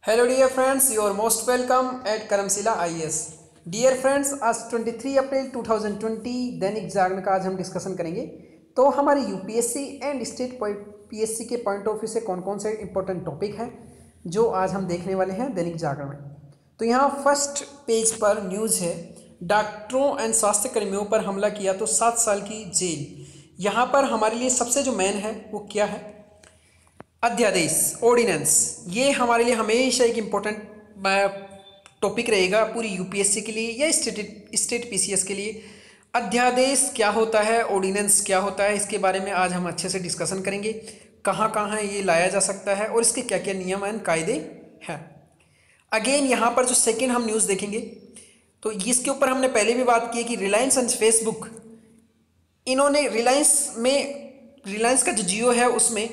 Hello dear friends, you are most welcome at Karmashila IAS. Dear friends, आज 23 अप्रैल 2020 दैनिक जागरण का आज हम डिस्कशन करेंगे। तो हमारे यूपीएससी एंड स्टेट पीएससी के पॉइंट ऑफ व्यू से कौन कौन से इंपॉर्टेंट टॉपिक हैं जो आज हम देखने वाले हैं दैनिक जागरण में। तो यहाँ फर्स्ट पेज पर न्यूज़ है, डॉक्टरों एंड स्वास्थ्य कर्मियों पर हमला किया तो 7 साल की जेल। यहाँ पर हमारे लिए सबसे जो मेन है वो क्या है, अध्यादेश, ऑर्डिनेंस। ये हमारे लिए हमेशा एक इम्पोर्टेंट टॉपिक रहेगा पूरी यूपीएससी के लिए या स्टेट पीसीएस के लिए। अध्यादेश क्या होता है, ऑर्डिनेंस क्या होता है, इसके बारे में आज हम अच्छे से डिस्कशन करेंगे। कहाँ कहाँ ये लाया जा सकता है और इसके क्या क्या नियम एंड कायदे हैं। अगेन यहाँ पर जो सेकेंड हम न्यूज़ देखेंगे तो इसके ऊपर हमने पहले भी बात की कि रिलायंस एंड फेसबुक, इन्होंने रिलायंस का जो जियो है उसमें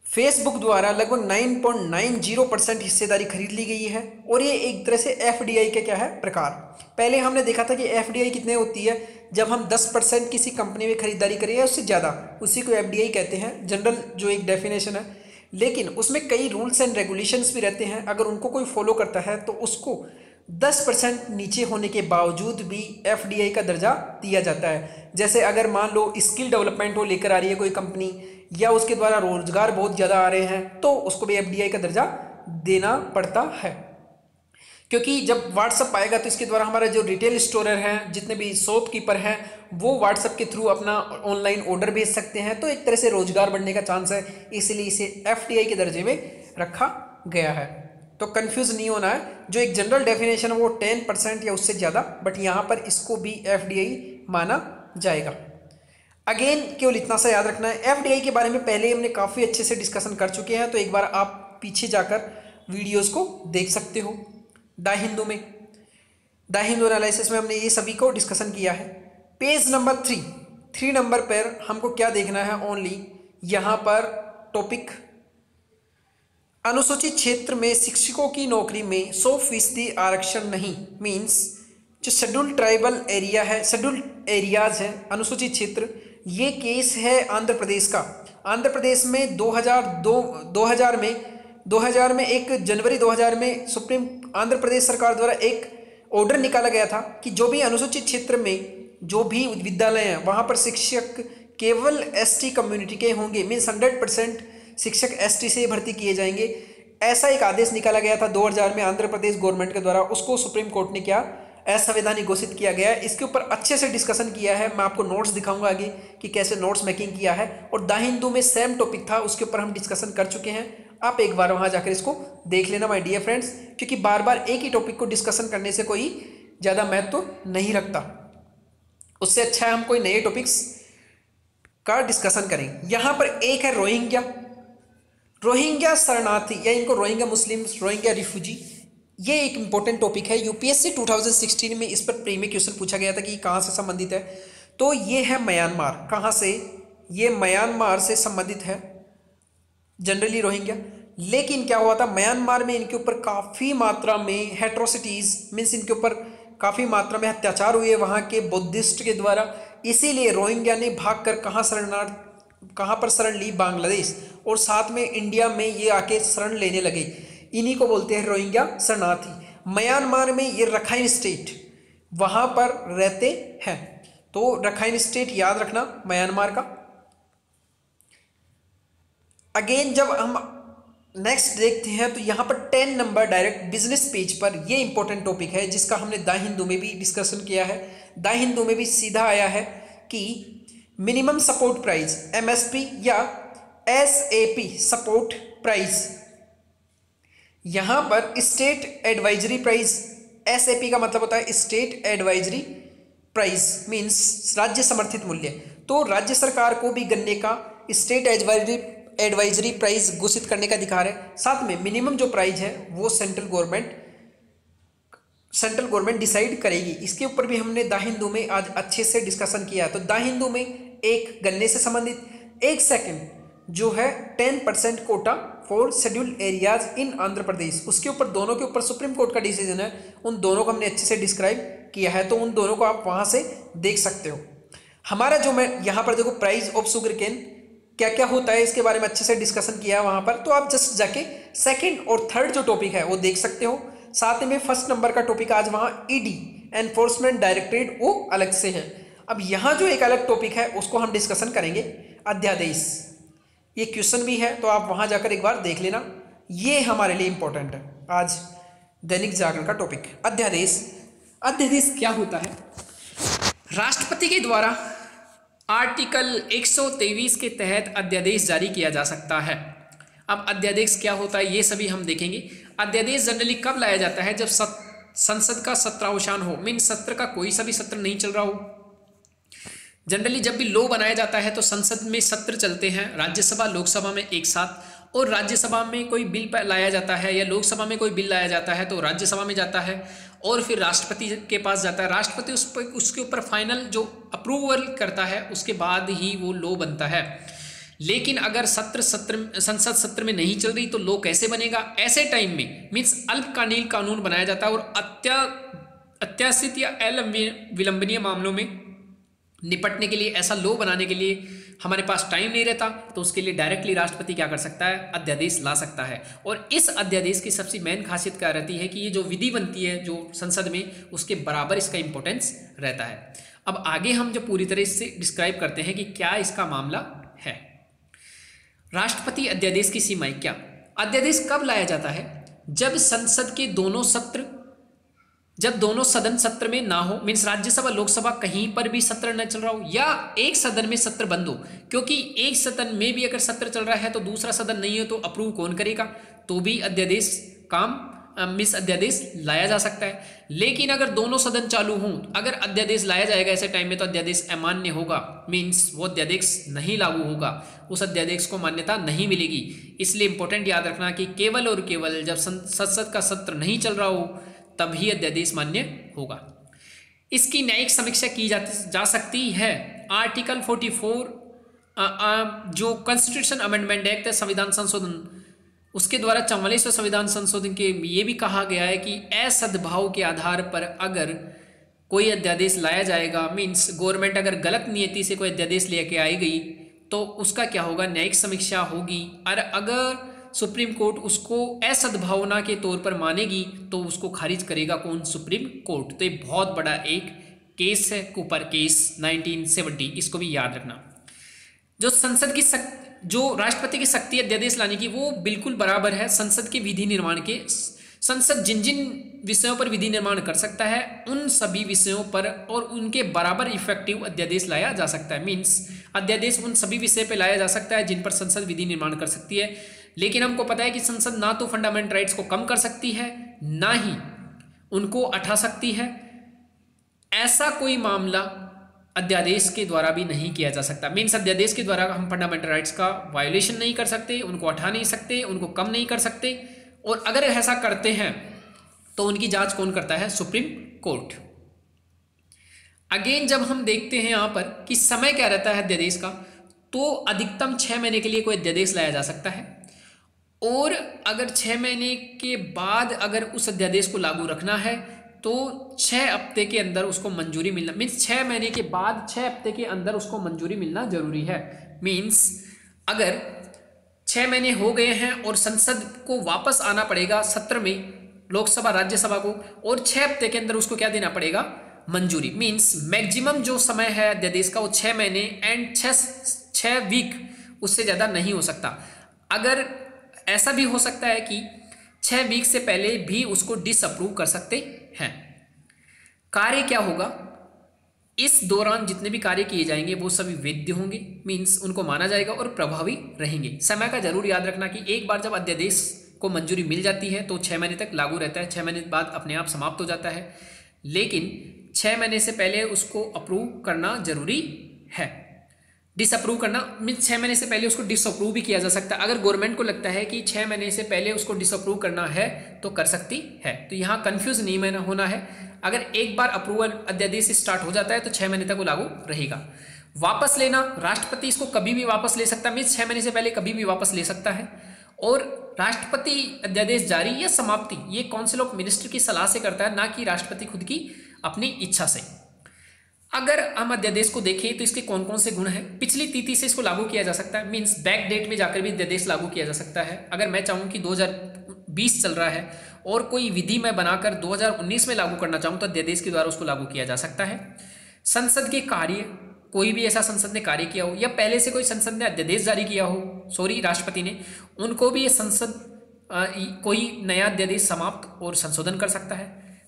फेसबुक द्वारा लगभग 9.90% हिस्सेदारी खरीद ली गई है। और ये एक तरह से एफडीआई का क्या है, प्रकार। पहले हमने देखा था कि एफडीआई कितने होती है, जब हम 10% किसी कंपनी में खरीदारी करें या उससे ज़्यादा, उसी को एफडीआई कहते हैं, जनरल जो एक डेफिनेशन है। लेकिन उसमें कई रूल्स एंड रेगुलेशंस भी रहते हैं, अगर उनको कोई फॉलो करता है तो उसको 10% नीचे होने के बावजूद भी एफडीआई का दर्जा दिया जाता है। जैसे अगर मान लो स्किल डेवलपमेंट वो लेकर आ रही है कोई कंपनी, या उसके द्वारा रोजगार बहुत ज़्यादा आ रहे हैं, तो उसको भी एफडीआई का दर्जा देना पड़ता है। क्योंकि जब व्हाट्सअप आएगा तो इसके द्वारा हमारा जो रिटेल स्टोरर हैं, जितने भी शॉपकीपर हैं, वो व्हाट्सअप के थ्रू अपना ऑनलाइन ऑर्डर भेज सकते हैं। तो एक तरह से रोजगार बढ़ने का चांस है, इसलिए इसे एफडीआई के दर्जे में रखा गया है। तो कंफ्यूज नहीं होना है, जो एक जनरल डेफिनेशन है वो 10% या उससे ज़्यादा, बट यहाँ पर इसको भी एफडीआई माना जाएगा। अगेन केवल इतना सा याद रखना है, एफडीआई के बारे में पहले हमने काफ़ी अच्छे से डिस्कशन कर चुके हैं, तो एक बार आप पीछे जाकर वीडियोस को देख सकते हो। द हिंदू एनालिसिस में हमने ये सभी को डिस्कशन किया है। पेज नंबर 3 नंबर पर हमको क्या देखना है, ओनली यहाँ पर टॉपिक, अनुसूचित क्षेत्र में शिक्षकों की नौकरी में 100% आरक्षण नहीं, मीन्स जो शेड्यूल्ड ट्राइबल एरिया है, शेड्यूल्ड एरियाज है, अनुसूचित क्षेत्र, ये केस है आंध्र प्रदेश का। आंध्र प्रदेश में 2000 में 1 जनवरी 2000 में आंध्र प्रदेश सरकार द्वारा एक ऑर्डर निकाला गया था कि जो भी अनुसूचित क्षेत्र में जो भी विद्यालय हैं वहाँ पर शिक्षक केवल एसटी कम्युनिटी के होंगे, मीन्स 100% शिक्षक एसटी से भर्ती किए जाएंगे। ऐसा एक आदेश निकाला गया था 2000 में आंध्र प्रदेश गवर्नमेंट के द्वारा, उसको सुप्रीम कोर्ट ने क्या असंवैधानिक घोषित किया गया है। इसके ऊपर अच्छे से डिस्कशन किया है, मैं आपको नोट्स दिखाऊंगा आगे कि कैसे नोट्स मेकिंग किया है। और द हिंदू में सेम टॉपिक था, उसके ऊपर हम डिस्कशन कर चुके हैं, आप एक बार वहां जाकर इसको देख लेना माय डियर फ्रेंड्स, क्योंकि बार बार एक ही टॉपिक को डिस्कशन करने से कोई ज़्यादा महत्व तो नहीं रखता। उससे अच्छा है हम कोई नए टॉपिक्स का डिस्कशन करें। यहाँ पर एक है रोहिंग्या शरणार्थी, या इनको रोहिंग्या मुस्लिम्स, रोहिंग्या रिफ्यूजी, ये एक इंपॉर्टेंट टॉपिक है। यूपीएससी 2016 में इस पर प्री में क्वेश्चन पूछा गया था कि कहाँ से संबंधित है, तो ये है म्यांमार। कहाँ से, ये म्यांमार से संबंधित है जनरली रोहिंग्या। लेकिन क्या हुआ था, म्यांमार में इनके ऊपर काफ़ी मात्रा में हेट्रोसिटीज़, मीन्स इनके ऊपर काफ़ी मात्रा में अत्याचार हुए वहाँ के बुद्धिस्ट के द्वारा। इसीलिए रोहिंग्या ने भागकर कहाँ पर शरण ली, बांग्लादेश, और साथ में इंडिया में ये आके शरण लेने लगे। इन्हीं को बोलते हैं रोहिंग्या शरणार्थी। म्यांमार में ये रखाइन स्टेट, वहाँ पर रहते हैं, तो रखाइन स्टेट याद रखना म्यांमार का। अगेन जब हम नेक्स्ट देखते हैं तो यहाँ पर 10 नंबर डायरेक्ट बिजनेस पेज पर ये इंपॉर्टेंट टॉपिक है, जिसका हमने द हिंदू में भी डिस्कशन किया है। द हिंदू में भी सीधा आया है कि मिनिमम सपोर्ट प्राइस एमएसपी या एसएपी सपोर्ट प्राइस, यहाँ पर स्टेट एडवाइजरी प्राइस, एसएपी का मतलब होता है स्टेट एडवाइजरी प्राइस, मीन्स राज्य समर्थित मूल्य। तो राज्य सरकार को भी गन्ने का स्टेट एडवाइजरी प्राइस घोषित करने का अधिकार है। साथ में मिनिमम जो प्राइस है वो सेंट्रल गवर्नमेंट डिसाइड करेगी। इसके ऊपर भी हमने द हिंदू में आज अच्छे से डिस्कशन किया है। तो द हिंदू में एक गन्ने से संबंधित, एक सेकंड जो है 10% quota for scheduled areas in Andhra Pradesh, उसके ऊपर दोनों के ऊपर सुप्रीम कोर्ट का डिसीजन है। उन दोनों को हमने अच्छे से डिस्क्राइब किया है, तो उन दोनों को आप वहां से देख सकते हो। हमारा जो मैं यहाँ पर देखो, प्राइस ऑफ शुगर केन क्या क्या होता है इसके बारे में अच्छे से डिस्कशन किया है वहाँ पर, तो आप जस्ट जाके सेकंड और थर्ड जो टॉपिक है वो देख सकते हो। साथ में फर्स्ट नंबर का टॉपिक आज वहाँ ईडी एनफोर्समेंट डायरेक्टरेट वो अलग से है। अब यहाँ जो एक अलग टॉपिक है उसको हम डिस्कशन करेंगे अध्यादेश। ये क्वेश्चन भी है तो आप वहाँ जाकर एक बार देख लेना, ये हमारे लिए इंपॉर्टेंट है। आज दैनिक जागरण का टॉपिक अध्यादेश। अध्यादेश क्या होता है? राष्ट्रपति के द्वारा आर्टिकल 123 के तहत अध्यादेश जारी किया जा सकता है। अब अध्यादेश क्या होता है ये सभी हम देखेंगे। अध्यादेश जनरली कब लाया जाता है? जब संसद का सत्रावसान हो, मीन सत्र का कोई सा भी सत्र नहीं चल रहा हो। जनरली जब भी लॉ बनाया जाता है तो संसद में सत्र चलते हैं, राज्यसभा लोकसभा में एक साथ, और राज्यसभा में कोई बिल लाया जाता है या लोकसभा में कोई बिल लाया जाता है तो राज्यसभा में जाता है और फिर राष्ट्रपति के पास जाता है। राष्ट्रपति उसके ऊपर फाइनल जो अप्रूवल करता है उसके बाद ही वो लॉ बनता है। लेकिन अगर संसद सत्र में नहीं चल रही तो लॉ कैसे बनेगा? ऐसे टाइम में मीन्स अल्पकालीन कानून बनाया जाता है और अत्याशित या विलंबनीय मामलों में निपटने के लिए, ऐसा लॉ बनाने के लिए हमारे पास टाइम नहीं रहता, तो उसके लिए डायरेक्टली राष्ट्रपति क्या कर सकता है? अध्यादेश ला सकता है। और इस अध्यादेश की सबसे मेन खासियत क्या रहती है कि ये जो विधि बनती है जो संसद में, उसके बराबर इसका इंपॉर्टेंस रहता है। अब आगे हम जो पूरी तरह से डिस्क्राइब करते हैं कि क्या इसका मामला है। राष्ट्रपति अध्यादेश की सीमाएं क्या? अध्यादेश कब लाया जाता है? जब संसद के दोनों सदन सत्र में ना हो, मीन्स राज्यसभा लोकसभा कहीं पर भी सत्र न चल रहा हो, या एक सदन में सत्र बंद हो। क्योंकि एक सदन में भी अगर सत्र चल रहा है तो दूसरा सदन नहीं हो तो अप्रूव कौन करेगा? तो भी अध्यादेश अध्यादेश लाया जा सकता है। लेकिन अगर दोनों सदन चालू हों, अगर अध्यादेश लाया जाएगा ऐसे टाइम में तो अध्यादेश अमान्य होगा, मीन्स वो अध्यादेश नहीं लागू होगा, उस अध्यादेश को मान्यता नहीं मिलेगी। इसलिए इंपॉर्टेंट याद रखना कि केवल और केवल जब संसद का सत्र नहीं चल रहा हो तभी अध्यादेश मान्य होगा। इसकी न्यायिक समीक्षा की जा सकती है। आर्टिकल 44 जो कॉन्स्टिट्यूशन अमेंडमेंट एक्ट है, संविधान संशोधन, उसके द्वारा 44वें संविधान संशोधन के ये भी कहा गया है कि असद्भाव के आधार पर अगर कोई अध्यादेश लाया जाएगा, मीन्स गवर्नमेंट अगर गलत नीति से कोई अध्यादेश लेके आई गई तो उसका क्या होगा? न्यायिक समीक्षा होगी। और अगर सुप्रीम कोर्ट उसको असद्भावना के तौर पर मानेगी तो उसको खारिज करेगा कौन? Supreme court. तो ये बहुत बड़ा एक केस है, कूपर केस 1970, इसको भी याद रखना। जो राष्ट्रपति की शक्ति अध्यादेश लाने की वो बिल्कुल बराबर है संसद के विधि निर्माण के। संसद जिन जिन विषयों पर विधि निर्माण कर सकता है उन सभी विषयों पर और उनके बराबर इफेक्टिव अध्यादेश लाया जा सकता है। मीन्स अध्यादेश उन सभी विषय पर लाया जा सकता है जिन पर संसद विधि निर्माण कर सकती है। लेकिन हमको पता है कि संसद ना तो फंडामेंटल राइट्स को कम कर सकती है ना ही उनको उठा सकती है। ऐसा कोई मामला अध्यादेश के द्वारा भी नहीं किया जा सकता। मीन्स अध्यादेश के द्वारा हम फंडामेंटल राइट्स का वायोलेशन नहीं कर सकते, उनको उठा नहीं सकते, उनको कम नहीं कर सकते। और अगर ऐसा करते हैं तो उनकी जांच कौन करता है? Supreme court. अगेन जब हम देखते हैं यहाँ पर कि समय क्या रहता है अध्यादेश का, तो अधिकतम 6 महीने के लिए कोई अध्यादेश लाया जा सकता है। और अगर 6 महीने के बाद अगर उस अध्यादेश को लागू रखना है तो 6 हफ्ते के अंदर उसको मंजूरी मिलना, मीन्स 6 महीने के बाद 6 हफ्ते के अंदर उसको मंजूरी मिलना जरूरी है। मीन्स अगर 6 महीने हो गए हैं और संसद को वापस आना पड़ेगा सत्र में, लोकसभा राज्यसभा को, और 6 हफ्ते के अंदर उसको क्या देना पड़ेगा? मंजूरी। मीन्स मैक्सिमम जो समय है अध्यादेश का वो 6 महीने एंड 6 वीक, उससे ज़्यादा नहीं हो सकता। अगर ऐसा भी हो सकता है कि 6 वीक से पहले भी उसको डिसअप्रूव कर सकते हैं। कार्य क्या होगा? इस दौरान जितने भी कार्य किए जाएंगे वो सभी वैध होंगे, मीन्स उनको माना जाएगा और प्रभावी रहेंगे। समय का जरूर याद रखना कि एक बार जब अध्यादेश को मंजूरी मिल जाती है तो 6 महीने तक लागू रहता है, 6 महीने बाद अपने आप समाप्त हो जाता है। लेकिन 6 महीने से पहले उसको अप्रूव करना जरूरी है। डिसअप्रूव करना मीन्स 6 महीने से पहले उसको डिसअप्रूव भी किया जा सकता है। अगर गवर्नमेंट को लगता है कि 6 महीने से पहले उसको डिसअप्रूव करना है तो कर सकती है। तो यहाँ कंफ्यूज नहीं होना है। अगर एक बार अप्रूवल अध्यादेश स्टार्ट हो जाता है तो 6 महीने तक वो लागू रहेगा। वापस लेना, राष्ट्रपति इसको कभी भी वापस ले सकता है, मीन्स 6 महीने से पहले कभी भी वापस ले सकता है। और राष्ट्रपति अध्यादेश जारी या समाप्ति ये काउंसिल ऑफ मिनिस्टर की सलाह से करता है, ना कि राष्ट्रपति खुद की अपनी इच्छा से। अगर हम अध्यादेश को देखें तो इसके कौन कौन से गुण हैं। पिछली तिथि से इसको लागू किया जा सकता है, मींस बैक डेट में जाकर भी अध्यादेश लागू किया जा सकता है। अगर मैं चाहूँ कि 2020 चल रहा है और कोई विधि मैं बनाकर 2019 में लागू करना चाहूँ तो अध्यादेश के द्वारा उसको लागू किया जा सकता है। संसद के कार्य, कोई भी ऐसा संसद ने कार्य किया हो या पहले से कोई संसद ने अध्यादेश जारी किया हो, राष्ट्रपति ने, उनको भी ये संसद कोई नया अध्यादेश समाप्त और संशोधन कर सकता है।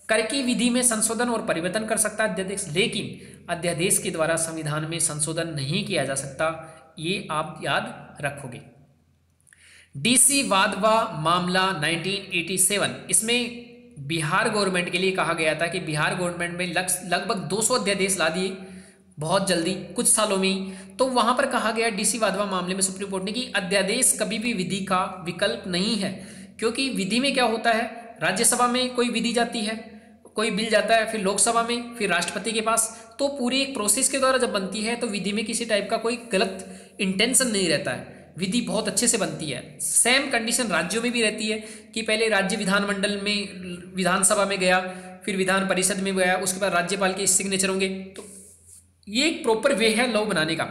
कर की विधि में संशोधन और परिवर्तन कर सकता है अध्यादेश, लेकिन अध्यादेश के द्वारा संविधान में संशोधन नहीं किया जा सकता, ये आप याद रखोगे। डीसी वाधवा मामला 1987, इसमें बिहार गवर्नमेंट के लिए कहा गया था कि बिहार गवर्नमेंट में लगभग 200 अध्यादेश ला दिए बहुत जल्दी, कुछ सालों में ही। तो वहां पर कहा गया डीसी वाधवा मामले में सुप्रीम कोर्ट ने कि अध्यादेश कभी भी विधि का विकल्प नहीं है, क्योंकि विधि में क्या होता है, राज्यसभा में कोई विधि जाती है, कोई बिल जाता है, फिर लोकसभा में, फिर राष्ट्रपति के पास, तो पूरी एक प्रोसेस के द्वारा जब बनती है तो विधि में किसी टाइप का कोई गलत इंटेंशन नहीं रहता है, विधि बहुत अच्छे से बनती है। सेम कंडीशन राज्यों में भी रहती है कि पहले राज्य विधानमंडल में, विधानसभा में गया, फिर विधान परिषद में गया, उसके बाद राज्यपाल के सिग्नेचर होंगे, तो ये एक प्रॉपर वे है लॉ बनाने का।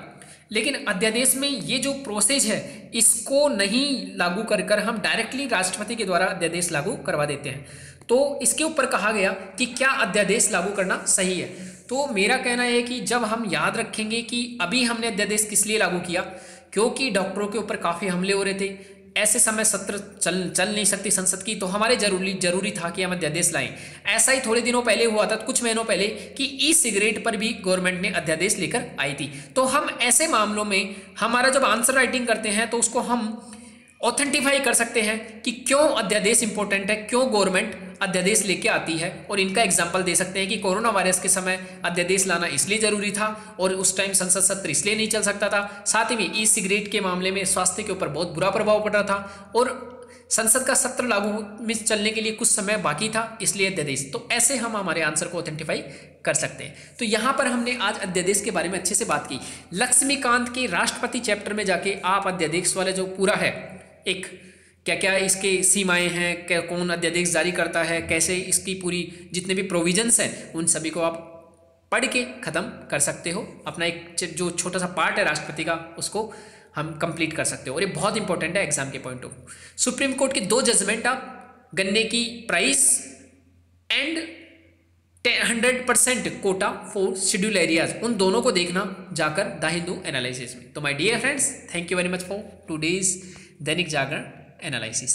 लेकिन अध्यादेश में ये जो प्रोसेस है इसको नहीं लागू कर हम डायरेक्टली राष्ट्रपति के द्वारा अध्यादेश लागू करवा देते हैं। तो इसके ऊपर कहा गया कि क्या अध्यादेश लागू करना सही है। तो मेरा कहना है कि जब हम याद रखेंगे कि अभी हमने अध्यादेश किस लिए लागू किया, क्योंकि डॉक्टरों के ऊपर काफ़ी हमले हो रहे थे, ऐसे समय सत्र चल नहीं सकती संसद की, तो हमारे जरूरी था कि हम अध्यादेश लाएं। ऐसा ही थोड़े दिनों पहले हुआ था, कुछ महीनों पहले, कि ई सिगरेट पर भी गवर्नमेंट ने अध्यादेश लेकर आई थी। तो हम ऐसे मामलों में हमारा जब आंसर राइटिंग करते हैं तो उसको हम ऑथेंटिफाई कर सकते हैं कि क्यों अध्यादेश इंपॉर्टेंट है, क्यों गवर्नमेंट अध्यादेश लेके आती है, और इनका एग्जाम्पल दे सकते हैं कि कोरोना वायरस के समय अध्यादेश लाना इसलिए जरूरी था और उस टाइम संसद सत्र इसलिए नहीं चल सकता था। साथ ही में ई सिगरेट के मामले में स्वास्थ्य के ऊपर बहुत बुरा प्रभाव पड़ रहा था और संसद का सत्र लागू में चलने के लिए कुछ समय बाकी था, इसलिए अध्यादेश। तो ऐसे हम हमारे आंसर को ऑथेंटिफाई कर सकते हैं। तो यहाँ पर हमने आज अध्यादेश के बारे में अच्छे से बात की। लक्ष्मीकांत के राष्ट्रपति चैप्टर में जाके आप अध्यादेश वाले जो पूरा है, एक क्या क्या इसके सीमाएं हैं, क्या कौन अध्यादेश जारी करता है, कैसे इसकी पूरी जितने भी प्रोविजंस हैं उन सभी को आप पढ़ के ख़त्म कर सकते हो। अपना एक जो छोटा सा पार्ट है राष्ट्रपति का उसको हम कंप्लीट कर सकते हो, और ये बहुत इंपॉर्टेंट है एग्जाम के point of view. Supreme court की 2 जजमेंट आप गन्ने की price and 100% Kota for schedule areas, उन दोनों को देखना जाकर द हिंदू एनालिसिस में। तो my dear friends, thank you very much for today's Dainik Jagran analysis.